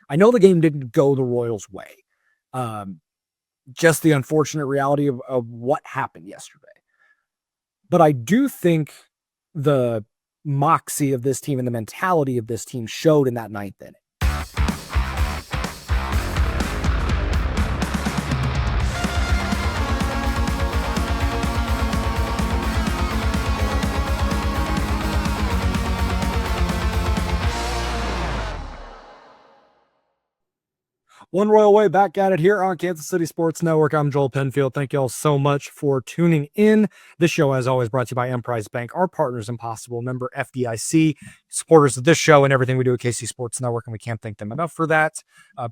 I know the game didn't go the Royals' way. Um, just the unfortunate reality of what happened yesterday. But I do think the moxie of this team and the mentality of this team showed in that ninth inning. One Royal Way back at it here on Kansas City Sports Network. I'm Joel Penfield. Thank you all so much for tuning in. This show, as always, brought to you by Emprise Bank, our partners in Possible, member FDIC, supporters of this show and everything we do at KC Sports Network, and we can't thank them enough for that.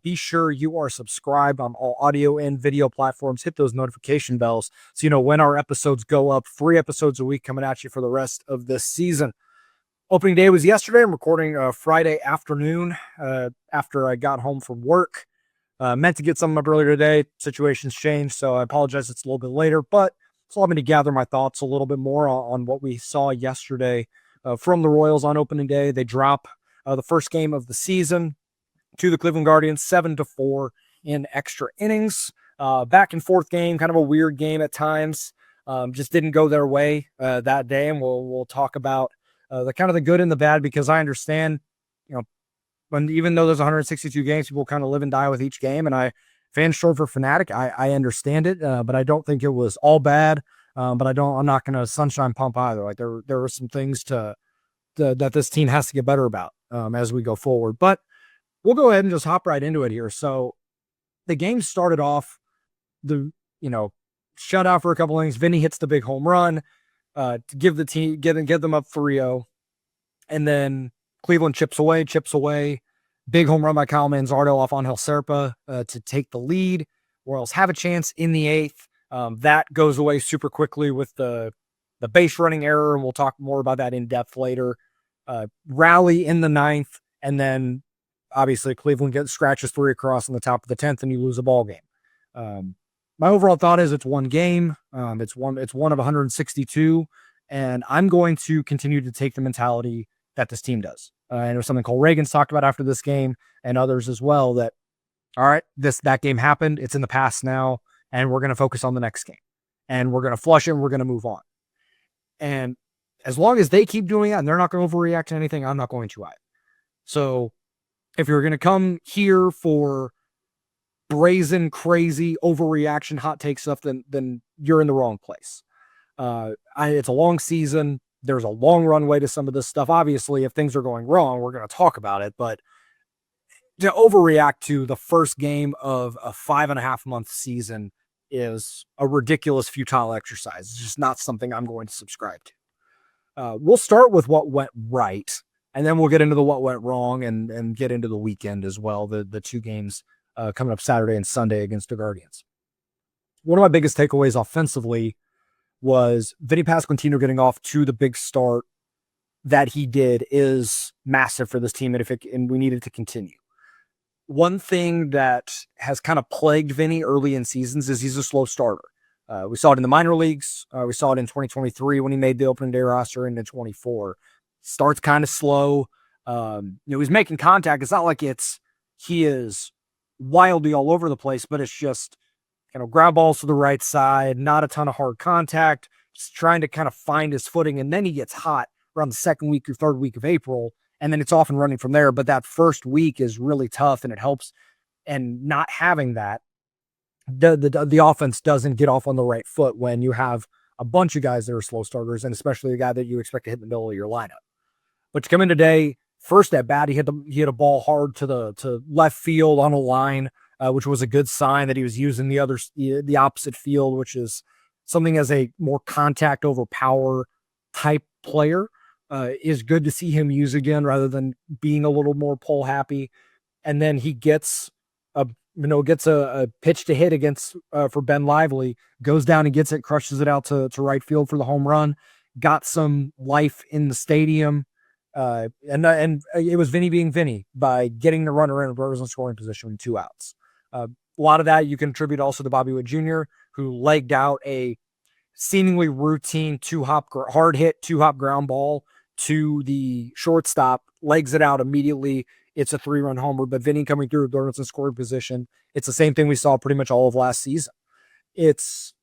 Be sure you are subscribed on all audio and video platforms. Hit those notification bells so you know when our episodes go up. 3 episodes a week coming at you for the rest of this season. Opening day was yesterday. I'm recording Friday afternoon after I got home from work. Meant to get some up earlier today. Situations changed, so I apologize. It's a little bit later, but it's allowed me to gather my thoughts a little bit more on what we saw yesterday from the Royals on opening day. They drop the first game of the season to the Cleveland Guardians, 7-4 in extra innings. Back and forth game, kind of a weird game at times. Just didn't go their way that day, and we'll talk about the kind of the good and the bad, because I understand, even though there's 162 games, people kind of live and die with each game. And fans short for fanatic. I understand it, but I don't think it was all bad. But I'm not going to sunshine pump either. Like there were some things that this team has to get better about as we go forward. But we'll go ahead and just hop right into it here. So the game started off shutout for a couple innings. Vinny hits the big home run to give the team get them up 3-0, and then Cleveland chips away. Big home run by Kyle Manzardo off Angel Serpa to take the lead. Royals have a chance in the 8th. That goes away super quickly with the base running error, and we'll talk more about that in depth later. Rally in the 9th, and then obviously Cleveland scratches 3 across in the top of the 10th, and you lose a ball game. My overall thought is it's one game. It's one of 162, and I'm going to continue to take the mentality that this team does. And it was something Cole Ragan's talked about after this game, and others as well, that, all right, that game happened. It's in the past now, and we're going to focus on the next game. And we're going to flush it, and we're going to move on. And as long as they keep doing that and they're not going to overreact to anything, I'm not going to either. So if you're going to come here for brazen, crazy, overreaction, hot take stuff, then you're in the wrong place. It's a long season. There's a long runway to some of this stuff. Obviously, if things are going wrong, we're going to talk about it. But to overreact to the first game of a 5.5-month season is a ridiculous, futile exercise. It's just not something I'm going to subscribe to. We'll start with what went right, and then we'll get into the what went wrong and get into the weekend as well, the 2 games coming up Saturday and Sunday against the Guardians. One of my biggest takeaways offensively was Vinny Pasquantino getting off to the big start that he did is massive for this team, and we need it to continue. One thing that has kind of plagued Vinny early in seasons is he's a slow starter. We saw it in the minor leagues. We saw it in 2023 when he made the opening day roster, and in 24. Starts kind of slow. He's making contact. It's not like he is wildly all over the place, but it's just ground balls to the right side, not a ton of hard contact, just trying to kind of find his footing. And then he gets hot around the 2nd week or 3rd week of April, and then it's off and running from there. But that first week is really tough, and it helps. And not having that, the offense doesn't get off on the right foot when you have a bunch of guys that are slow starters, and especially a guy that you expect to hit in the middle of your lineup. But to come in today, first at bat, he hit a ball hard to left field on a line, which was a good sign that he was using the opposite field, which is something as a more contact over power type player is good to see him use again, rather than being a little more pull happy. And then he gets a pitch to hit against for Ben Lively, goes down and gets it, crushes it out to right field for the home run, got some life in the stadium. And it was Vinny being Vinny by getting the runner in a runners in scoring position with 2 outs. A lot of that you can attribute also to Bobby Witt Jr., who legged out a seemingly routine hard hit 2-hop ground ball to the shortstop, legs it out immediately it's a 3-run homer, but Vinny coming through with runners in scoring position. It's the same thing we saw pretty much all of last season. It's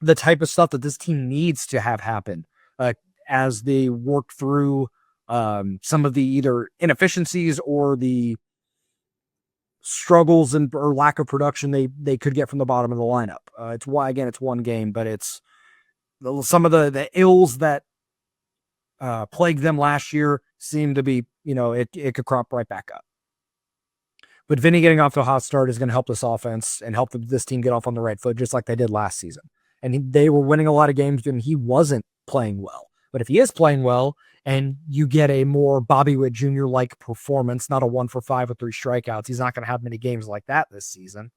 the type of stuff that this team needs to have happen as they work through some of the either inefficiencies or the struggles or lack of production they could get from the bottom of the lineup. It's why, again, it's one game, but it's some of the ills that plagued them last year seem to be, it could crop right back up. But Vinny getting off to a hot start is going to help this offense and help this team get off on the right foot, just like they did last season. And they were winning a lot of games and he wasn't playing well. But if he is playing well and you get a more Bobby Witt Jr.-like performance, not a 1-for-5 with 3 strikeouts, he's not going to have many games like that this season,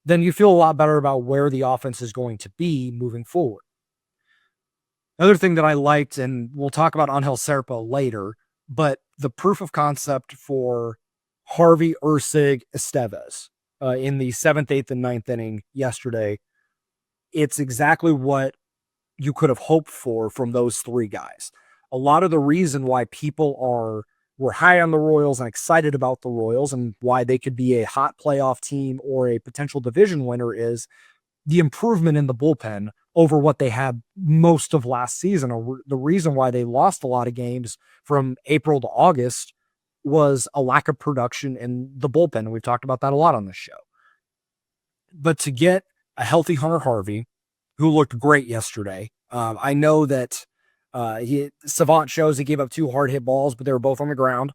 then you feel a lot better about where the offense is going to be moving forward. Another thing that I liked, and we'll talk about Angel Serpa later, but the proof of concept for Harvey, Ursig, Estevez in the 7th, 8th, and 9th inning yesterday, it's exactly what you could have hoped for from those 3 guys. A lot of the reason why people were high on the Royals and excited about the Royals and why they could be a hot playoff team or a potential division winner is the improvement in the bullpen over what they had most of last season. Or the reason why they lost a lot of games from April to August was a lack of production in the bullpen. And we've talked about that a lot on this show. But to get a healthy Hunter Harvey, who looked great yesterday, I know that Savant shows he gave up 2 hard hit balls, but they were both on the ground.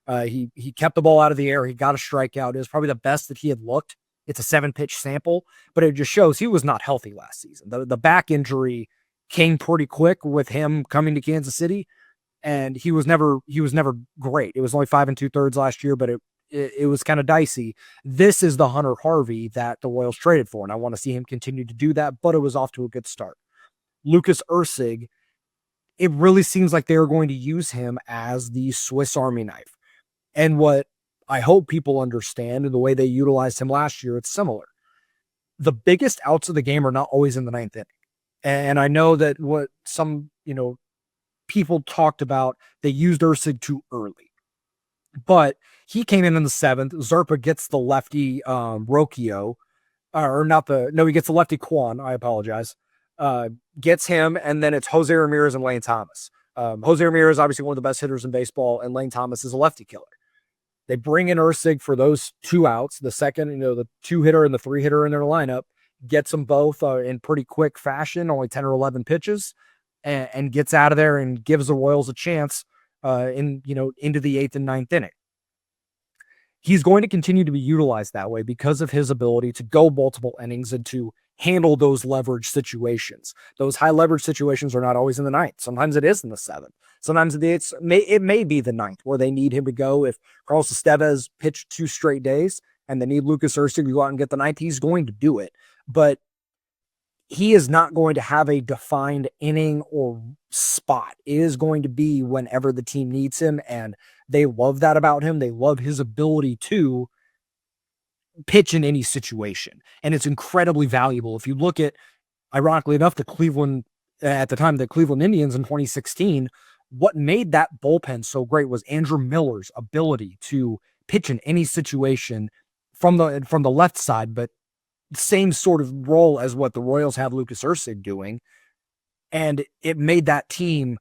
He kept the ball out of the air. He got a strikeout. It was probably the best that he had looked. It's a 7-pitch sample, but it just shows he was not healthy last season. The back injury came pretty quick with him coming to Kansas City, and he was never great. It was only 5 2/3 last year, but it was kind of dicey. This is the Hunter Harvey that the Royals traded for, and I want to see him continue to do that, but it was off to a good start. Lucas Ursig, it really seems like they are going to use him as the Swiss Army knife. And what I hope people understand, and the way they utilized him last year, it's similar. The biggest outs of the game are not always in the 9th inning. And I know that what some, people talked about, they used Ursig too early. But he came in the 7th. Zerpa gets the lefty Rocchio, he gets the lefty Quan. I apologize. Gets him, and then it's Jose Ramirez and Lane Thomas. Jose Ramirez is obviously one of the best hitters in baseball, and Lane Thomas is a lefty killer. They bring in Ursig for those 2 outs. The second, the 2-hitter and the 3-hitter in their lineup, gets them both in pretty quick fashion, only 10 or 11 pitches, and gets out of there and gives the Royals a chance into the 8th and 9th inning. He's going to continue to be utilized that way because of his ability to go multiple innings and to handle those leverage situations. Those high leverage situations are not always in the 9th. Sometimes it is in the 7th. Sometimes it may be the 9th where they need him to go. If Carlos Estevez pitched 2 straight days and they need Lucas Ursig to go out and get the 9th, he's going to do it. But he is not going to have a defined inning or spot. It is going to be whenever the team needs him, and they love that about him. They love his ability to pitch in any situation, and it's incredibly valuable. If you look at, ironically enough, the Cleveland Indians in 2016, what made that bullpen so great was Andrew Miller's ability to pitch in any situation from the left side, but same sort of role as what the Royals have Lucas Ursig doing. And it made that team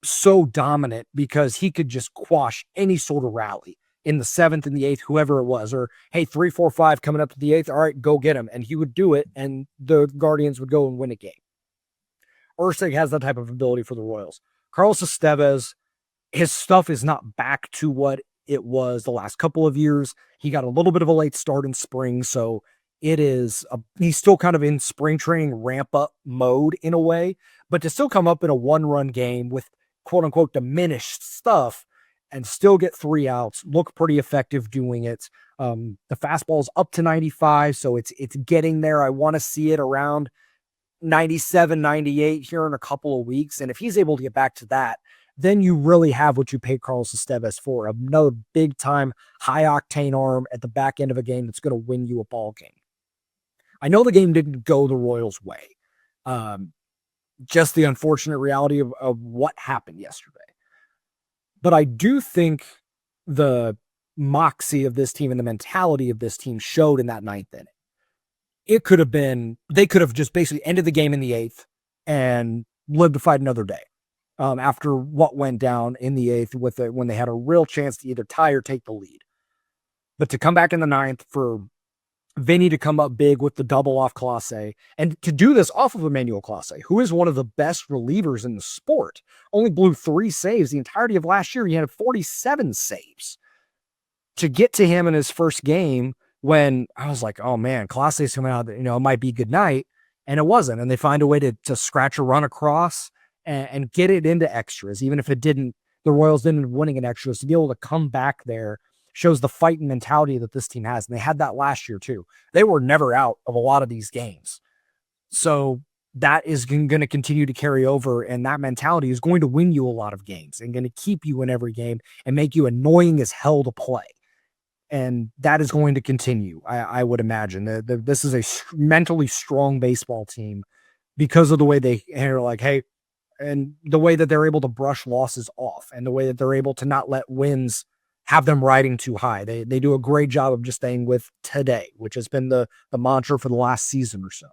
so dominant because he could just quash any sort of rally in the 7th and the 8th, whoever it was, or hey, 3, 4, 5 coming up to the 8th. All right, go get him. And he would do it, and the Guardians would go and win a game. Ursig has that type of ability for the Royals. Carlos Estevez, his stuff is not back to what it was the last couple of years. He got a little bit of a late start in spring, so he's still kind of in spring training ramp up mode in a way, but to still come up in a 1-run game with quote unquote diminished stuff and still get 3 outs, look pretty effective doing it. The fastball's up to 95, so it's getting there. I want to see it around 97, 98 here in a couple of weeks. And if he's able to get back to that, then you really have what you paid Carlos Estevez for, another big time, high octane arm at the back end of a game that's going to win you a ball game. I know the game didn't go the Royals' way. Just the unfortunate reality of what happened yesterday. But I do think the moxie of this team and the mentality of this team showed in that ninth inning. It could have been, they could have just basically ended the game in the eighth and lived to fight another day. After what went down in the eighth when they had a real chance to either tie or take the lead. But to come back in the ninth for Vinny to come up big with the double off Clase, and to do this off of Emmanuel Clase, who is one of the best relievers in the sport, only blew 3 saves the entirety of last year. He had 47 saves. To get to him in his first game, when I was like, oh man, Clase's coming out, it might be good night. And it wasn't. And they find a way to scratch a run across and get it into extras, even if the Royals didn't end up winning in extras. To be able to come back there shows the fighting mentality that this team has. And they had that last year too. They were never out of a lot of these games. So that is going to continue to carry over. And that mentality is going to win you a lot of games and going to keep you in every game and make you annoying as hell to play. And that is going to continue, I would imagine. This is a mentally strong baseball team because of the way they are like, hey, and the way that they're able to brush losses off and the way that they're able to not let wins have them riding too high. They do a great job of just staying with today, which has been the mantra for the last season or so.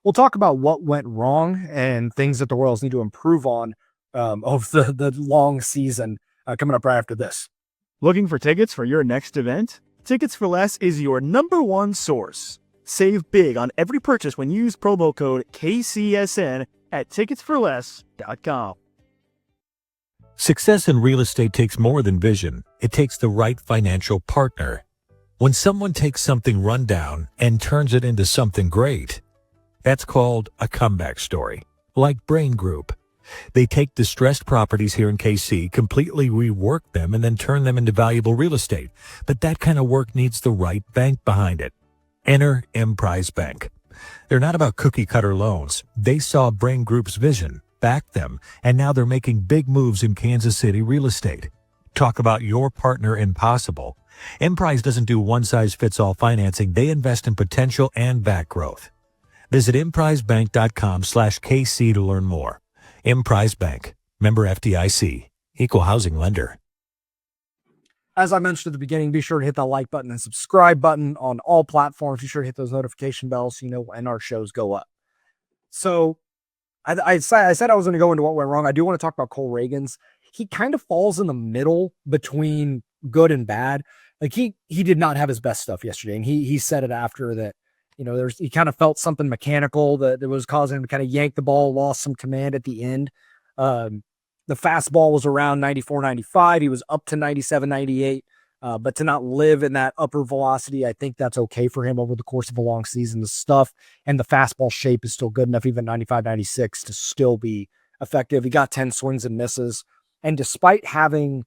We'll talk about what went wrong and things that the Royals need to improve on of the long season coming up right after this. Looking for tickets for your next event? Tickets for Less is your #1 source. Save big on every purchase when you use promo code KCSN at ticketsforless.com. Success in real estate takes more than vision. It takes the right financial partner. When someone takes something rundown and turns it into something great, that's called a comeback story, like Brain Group. They take distressed properties here in KC, completely rework them, and then turn them into valuable real estate. But that kind of work needs the right bank behind it. Enter Emprise Bank. They're not about cookie-cutter loans. They saw Brain Group's vision, backed them, and now they're making big moves in Kansas City real estate. Talk about your partner impossible. Emprise doesn't do one-size-fits-all financing. They invest in potential and back growth. Visit emprisebank.com/KC to learn more. Emprise Bank, member FDIC, equal housing lender. As I mentioned at the beginning, be sure to hit that like button and subscribe button on all platforms. Be sure to hit those notification bells so you know when our shows go up. So I said I was going to go into what went wrong. I do want to talk about Cole Ragans. He kind of falls in the middle between good and bad. Like he did not have his best stuff yesterday. And he said it after that, he kind of felt something mechanical that was causing him to kind of yank the ball, lost some command at the end. The fastball was around 94, 95. He was up to 97, 98. But to not live in that upper velocity, I think that's okay for him over the course of a long season. The stuff and the fastball shape is still good enough, even 95, 96, to still be effective. He got 10 swings and misses. And despite having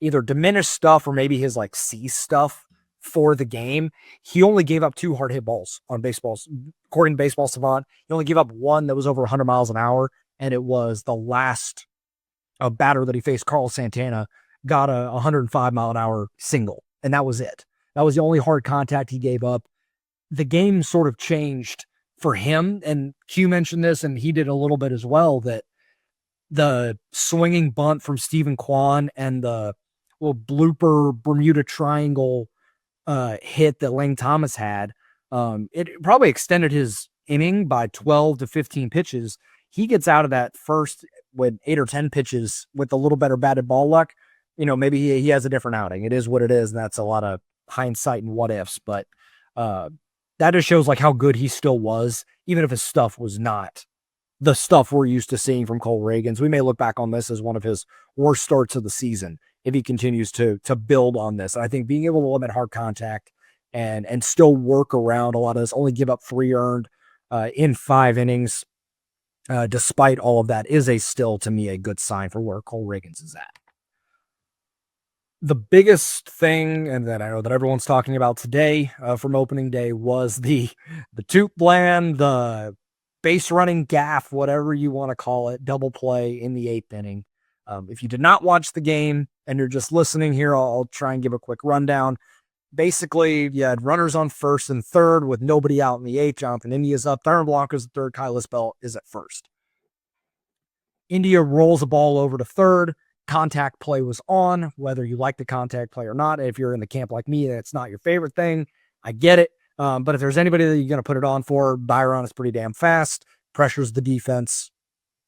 either diminished stuff or maybe his C stuff for the game, he only gave up 2 hard hit balls on baseballs. According to Baseball Savant, he only gave up 1 that was over 100 miles an hour. And it was the last batter that he faced, Carlos Santana, got a 105 mile an hour single. And that was it. That was the only hard contact he gave up. The game sort of changed for him. And Q mentioned this, and he did a little bit as well, that the swinging bunt from Stephen Kwan and the little blooper Bermuda Triangle hit that Lang Thomas had, it probably extended his inning by 12 to 15 pitches. He gets out of that first with 8 or 10 pitches with a little better batted ball luck. Maybe he has a different outing. It is what it is. And that's a lot of hindsight and what ifs, but that just shows how good he still was, even if his stuff was not the stuff we're used to seeing from Cole Ragans. We may look back on this as one of his worst starts of the season if he continues to build on this. And I think being able to limit hard contact and still work around a lot of this, only give up 3 earned in 5 innings, despite all of that, is still, to me, a good sign for where Cole Ragans is at. The biggest thing, and that I know that everyone's talking about today from opening day, was the toot bland, the base running gaff, whatever you want to call it, double play in the 8th inning. If you did not watch the game and you're just listening here, I'll try and give a quick rundown. Basically, you had runners on first and third with nobody out in the 8th. Jonathan India's up. Darren Blanco's at third. Kyle Isbell is at first. India rolls the ball over to third. contact play was on, whether you like the contact play or not. If you're in the camp like me, that's not your favorite thing. I get it. But if there's anybody that you're going to put it on for, Byron is pretty damn fast, pressures the defense.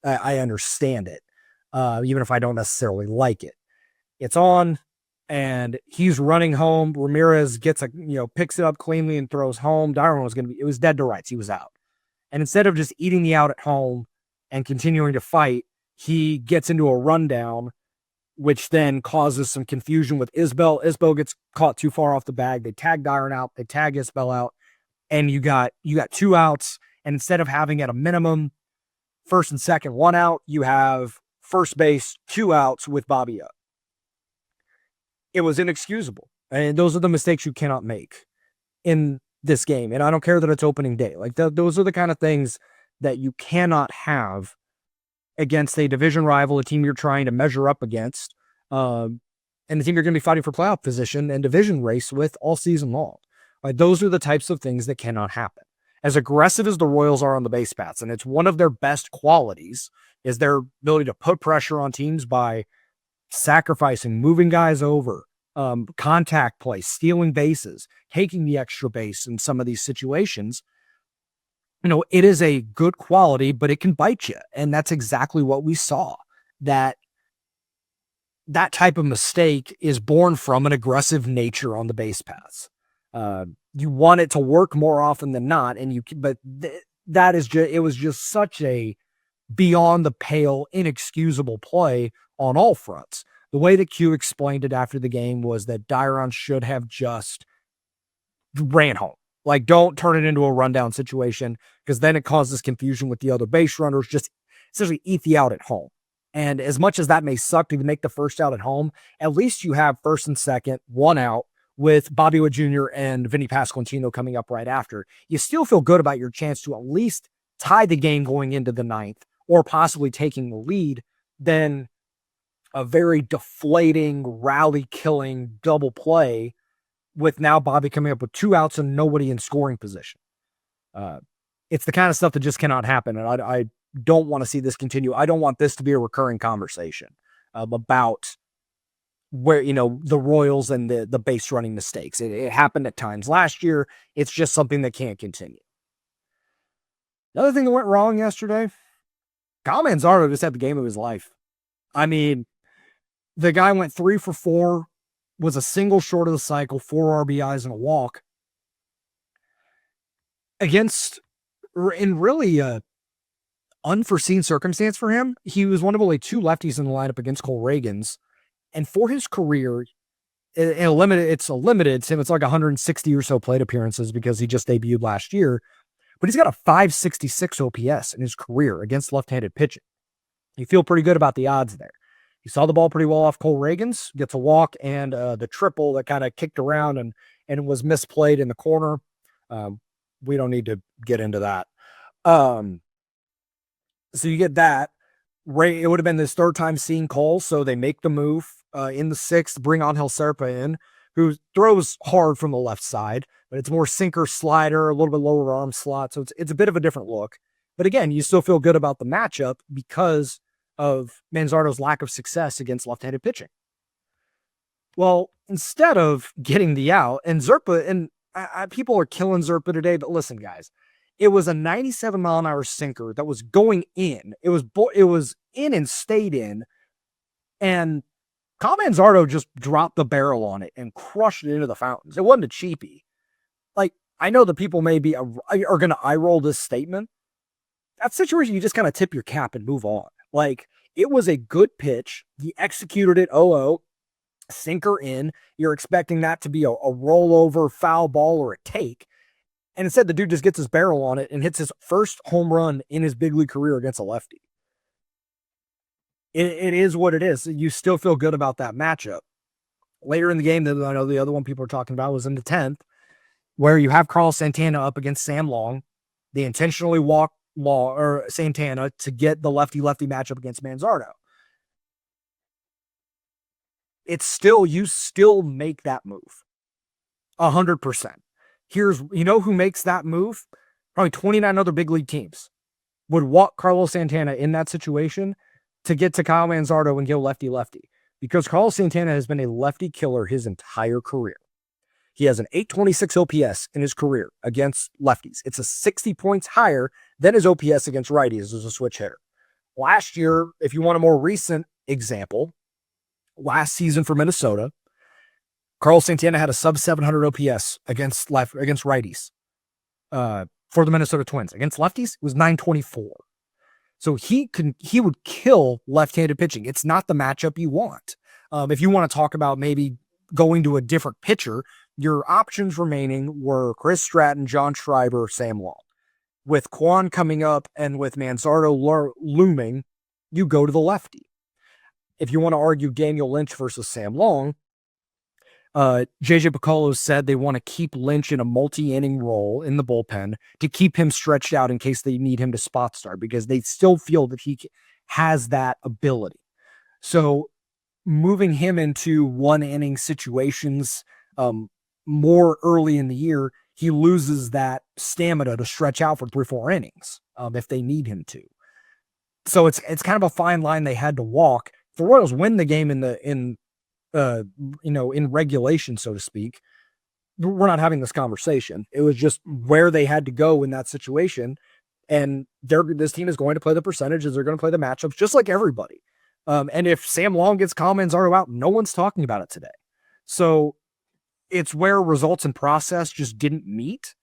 I understand it, even if I don't necessarily like it. It's on, and he's running home. Ramirez picks it up cleanly and throws home. Byron it was dead to rights. He was out. And instead of just eating the out at home and continuing to fight, he gets into a rundown, which then causes some confusion with Isbell. Isbell gets caught too far off the bag. They tag Byron out. They tag Isbell out. And you got 2 outs. And instead of having at a minimum first and second 1 out, you have first base 2 outs with Bobby up. It was inexcusable. And those are the mistakes you cannot make in this game. And I don't care that it's opening day. Like those are the kind of things that you cannot have against a division rival, a team you're trying to measure up against, and the team you're going to be fighting for playoff position and division race with all season long. Like, those are the types of things that cannot happen. As aggressive as the Royals are on the base paths, and it's one of their best qualities, is their ability to put pressure on teams by sacrificing, moving guys over, contact play, stealing bases, taking the extra base in some of these situations. It is a good quality, but it can bite you. And that's exactly what we saw. That type of mistake is born from an aggressive nature on the base paths. You want it to work more often than not. It was just such a beyond the pale, inexcusable play on all fronts. The way that Q explained it after the game was that Dairon should have just ran home. Like, don't turn it into a rundown situation, because then it causes confusion with the other base runners. Just essentially eat the out at home. And as much as that may suck to make the first out at home, at least you have first and second, 1 out with Bobby Wood Jr. and Vinny Pasquantino coming up right after. You still feel good about your chance to at least tie the game going into the 9th, or possibly taking the lead, than a very deflating, rally-killing double play with now Bobby coming up with 2 outs and nobody in scoring position. It's the kind of stuff that just cannot happen, and I don't want to see this continue. I don't want this to be a recurring conversation about where, the Royals and the base running mistakes. It happened at times last year. It's just something that can't continue. The other thing that went wrong yesterday, Kyle Manzardo just had the game of his life. I mean, the guy went 3 for 4, was a single short of the cycle, 4 RBIs and a walk, against, in really unforeseen circumstance for him. He was one of only 2 lefties in the lineup against Cole Ragans. And for his career, it's a limited, it's like 160 or so plate appearances because he just debuted last year, but he's got a 566 OPS in his career against left-handed pitching. You feel pretty good about the odds there. He saw the ball pretty well off Cole Ragans, gets a walk, and the triple that kind of kicked around and was misplayed in the corner. We don't need to get into that. So you get that. It would have been his 3rd time seeing Cole, so they make the move in the 6th, bring Angel Serpa in, who throws hard from the left side, but it's more sinker slider, a little bit lower arm slot, so it's a bit of a different look. But again, you still feel good about the matchup because of Manzardo's lack of success against left-handed pitching. Well, instead of getting the out, and Zerpa, and people are killing Zerpa today, but listen, guys, it was a 97-mile-an-hour sinker that was going in. It was in and stayed in, and Kyle Manzardo just dropped the barrel on it and crushed it into the fountains. It wasn't a cheapie. Like, I know that people are going to eye roll this statement. That situation, you just kind of tip your cap and move on. Like, it was a good pitch. He executed it 0-0, sinker in. You're expecting that to be a rollover foul ball or a take. And instead, the dude just gets his barrel on it and hits his first home run in his big league career against a lefty. It is what it is. You still feel good about that matchup. Later in the game, I know the other one people are talking about was in the 10th, where you have Carlos Santana up against Sam Long. They intentionally walk Santana to get the lefty-lefty matchup against Manzardo. You still make that move. 100%. You know who makes that move? Probably 29 other big league teams would walk Carlos Santana in that situation to get to Kyle Manzardo and go lefty-lefty, because Carlos Santana has been a lefty killer his entire career. He has an 826 OPS in his career against lefties. It's a 60 points higher than his OPS against righties as a switch hitter. Last year, if you want a more recent example, last season for Minnesota, Carlos Santana had a sub 700 OPS against righties for the Minnesota Twins. Against lefties, it was 924. So he would kill left-handed pitching. It's not the matchup you want. If you want to talk about maybe going to a different pitcher, your options remaining were Chris Stratton, John Schreiber, Sam Long. With Kwan coming up and with Manzardo looming, you go to the lefty. If you want to argue Daniel Lynch versus Sam Long, JJ Piccolo said they want to keep Lynch in a multi-inning role in the bullpen to keep him stretched out in case they need him to spot start, because they still feel that he has that ability. So moving him into one-inning situations more early in the year, he loses that stamina to stretch out for 3-4 innings if they need him to. So it's kind of a fine line they had to walk. The Royals win the game in regulation, so to speak. We're not having this conversation. It was just where they had to go in that situation. And this team is going to play the percentages. They're going to play the matchups just like everybody. And if Sam Long gets Kyle Manzardo out, no one's talking about it today. So it's where results and process just didn't meet.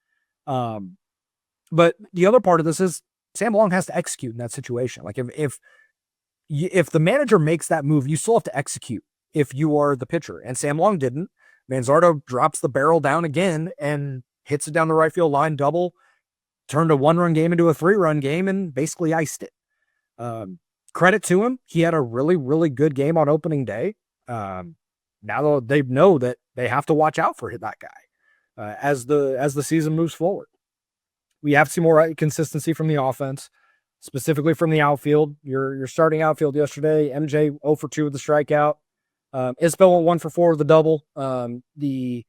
But the other part of this is Sam Long has to execute in that situation. Like if the manager makes that move, you still have to execute if you are the pitcher. And Sam Long didn't. Manzardo drops the barrel down again and hits it down the right field line double, turned a 1-run game into a 3-run game and basically iced it. Credit to him. He had a really, really good game on opening day. Now they know that they have to watch out for that guy as the season moves forward. We have to see more consistency from the offense, specifically from the outfield. Your starting outfield yesterday, MJ 0 for 2 with the strikeout. Isbell went 1 for 4 with the double. The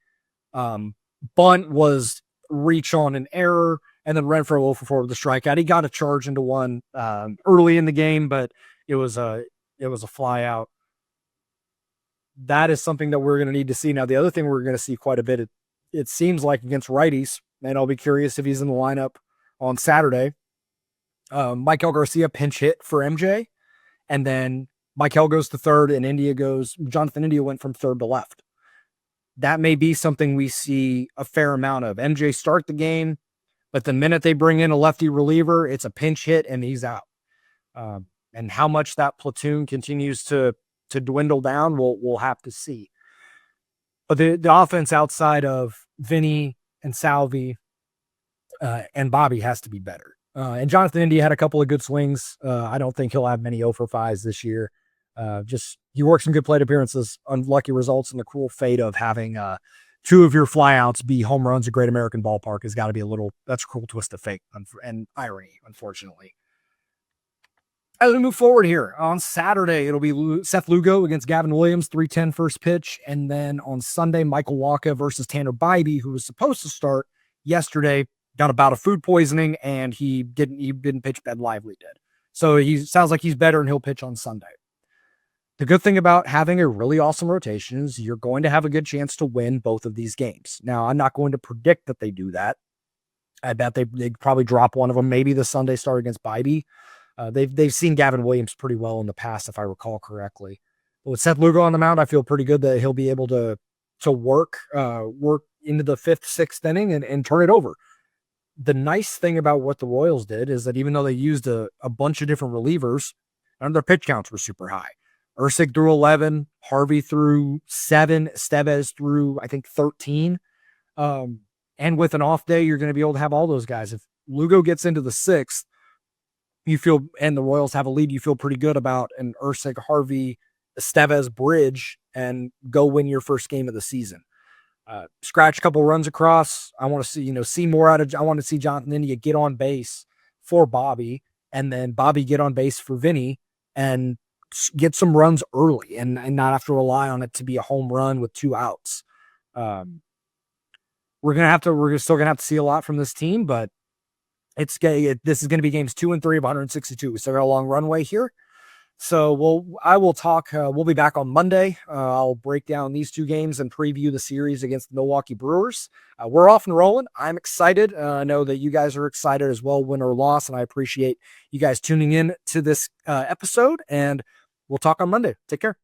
bunt was reach on an error, and then Renfroe 0 for 4 with the strikeout. He got a charge into one early in the game, but it was a fly out. That is something that we're going to need to see. Now, the other thing we're going to see quite a bit, it seems like against righties, and I'll be curious if he's in the lineup on Saturday. Michael Garcia pinch hit for MJ, and then Michael goes to third, and Jonathan India went from third to left. That may be something we see a fair amount of. MJ start the game, but the minute they bring in a lefty reliever, it's a pinch hit, and he's out. And how much that platoon continues to dwindle down, we'll have to see. But the offense outside of Vinny and Salvi and Bobby has to be better. And Jonathan India had a couple of good swings. I don't think he'll have many 0 for 5s this year. He worked some good plate appearances, unlucky results, and the cruel fate of having 2 of your flyouts be home runs at Great American Ballpark has got to be that's a cruel twist of fate and irony, unfortunately. As we move forward here, on Saturday, it'll be Seth Lugo against Gavin Williams, 3:10 first pitch. And then on Sunday, Michael Wacha versus Tanner Bybee, who was supposed to start yesterday, got a bout of food poisoning, and he didn't pitch. Ben Lively did. So he sounds like he's better, and he'll pitch on Sunday. The good thing about having a really awesome rotation is you're going to have a good chance to win both of these games. Now, I'm not going to predict that they do that. I bet they'd probably drop one of them, maybe the Sunday start against Bybee. They've seen Gavin Williams pretty well in the past, if I recall correctly. But with Seth Lugo on the mound, I feel pretty good that he'll be able to work into the 5th, 6th inning and turn it over. The nice thing about what the Royals did is that even though they used a bunch of different relievers, none of their pitch counts were super high. Ursig threw 11, Harvey threw 7, Estevez threw, I think, 13. And with an off day, you're going to be able to have all those guys. If Lugo gets into the 6th, and the Royals have a lead, you feel pretty good about an Ursig, Harvey, Estevez bridge and go win your first game of the season. Scratch a couple runs across. I want to see more out of. I want to see Jonathan India get on base for Bobby, and then Bobby get on base for Vinny and get some runs early, and not have to rely on it to be a home run with 2 outs. We're still gonna have to see a lot from this team, but this is going to be games 2 and 3 of 162. We still got a long runway here. So I will talk. We'll be back on Monday. I'll break down these two games and preview the series against the Milwaukee Brewers. We're off and rolling. I'm excited. I know that you guys are excited as well, win or loss, and I appreciate you guys tuning in to this episode. And we'll talk on Monday. Take care.